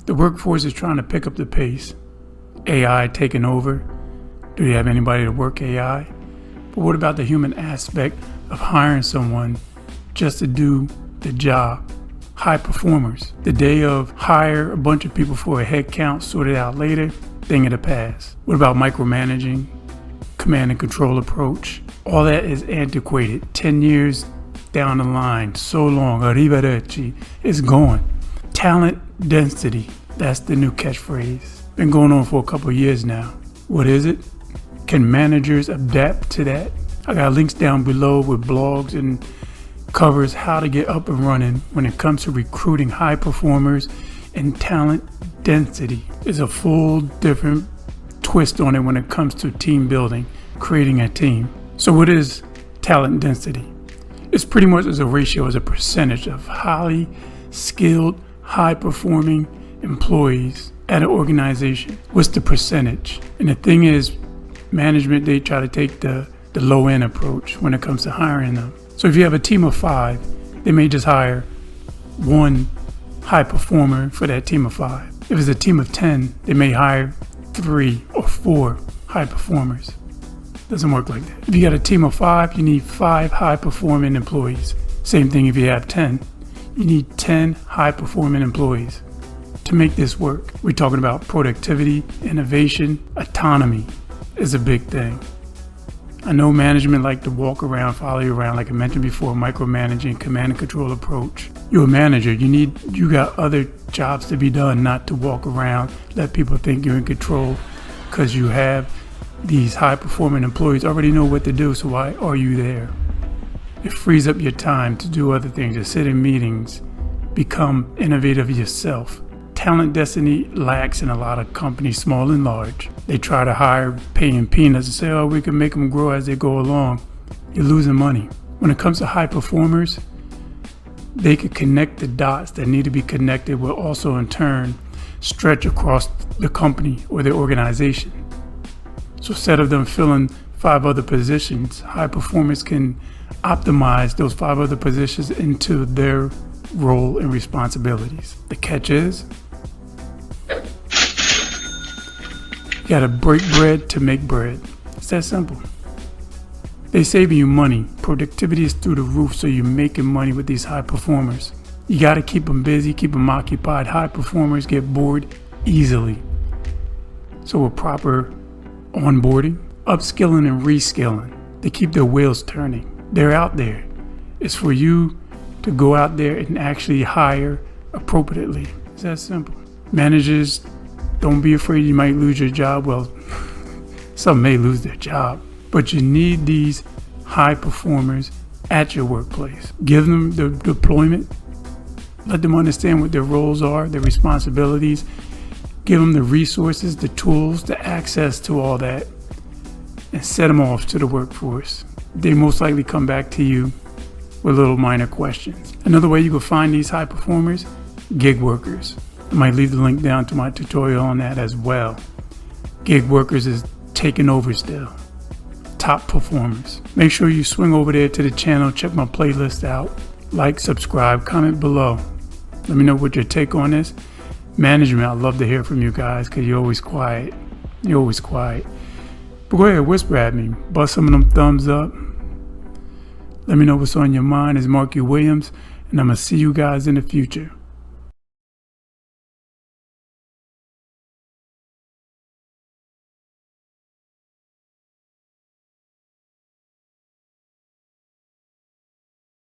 The workforce is trying to pick up the pace. AI taking over. Do you have anybody to work AI? But what about the human aspect of hiring someone just to do the job? High performers. The day of hire a bunch of people for a headcount, sort it out later, thing of the past. What about micromanaging, command and control approach? All that is antiquated. 10 years down the line, so long, arrivederci, it's gone. Talent density, that's the new catchphrase. Been going on for a couple of years now. What is it? Can managers adapt to that? I got links down below with blogs and covers how to get up and running when it comes to recruiting high performers, and talent density is a full different twist on it when it comes to team building, creating a team. So what is talent density? It's pretty much as a ratio, as a percentage of highly skilled, high-performing employees at an organization. What's the percentage? And the thing is, management, they try to take the low-end approach when it comes to hiring them. So if you have a team of 5, they may just hire one high performer for that team of 5. If it's a team of 10, they may hire 3 or 4 high performers. Doesn't work like that. If you got a team of 5, you need 5 high-performing employees. Same thing if you have 10. You need 10 high-performing employees to make this work. We're talking about productivity, innovation, autonomy is a big thing. I know management like to walk around, follow you around, like I mentioned before, micromanaging, command and control approach. You're a manager. You got other jobs to be done, not to walk around, let people think you're in control, because you have these high-performing employees already know what to do, so why are you there? It frees up your time to do other things, to sit in meetings, become innovative yourself. Talent density lacks in a lot of companies, small and large. They try to hire paying peanuts and say, oh, we can make them grow as they go along. You're losing money. When it comes to high performers, they can connect the dots that need to be connected, will also in turn stretch across the company or their organization. So instead of them filling 5 other positions, high performers can optimize those 5 other positions into their role and responsibilities. The catch is, you gotta break bread to make bread. It's that simple. They saving you money. Productivity is through the roof, so you're making money with these high performers. You gotta keep them busy, keep them occupied. High performers get bored easily. So with proper onboarding, upskilling and reskilling, they keep their wheels turning. They're out there. It's for you to go out there and actually hire appropriately. It's that simple. Managers, don't be afraid you might lose your job. Well, some may lose their job, but you need these high performers at your workplace. Give them the deployment. Let them understand what their roles are, their responsibilities. Give them the resources, the tools, the access to all that, and set them off to the workforce. They most likely come back to you with little minor questions. Another way you can find these high performers, gig workers. I might leave the link down to my tutorial on that as well. Gig workers is taking over still. Top performers. Make sure you swing over there to the channel, check my playlist out, like, subscribe, comment below. Let me know what your take on this. Management, I'd love to hear from you guys because you're always quiet. You're always quiet. But go ahead, whisper at me. Bust some of them thumbs up. Let me know what's on your mind. It's Markie Williams, and I'm going to see you guys in the future.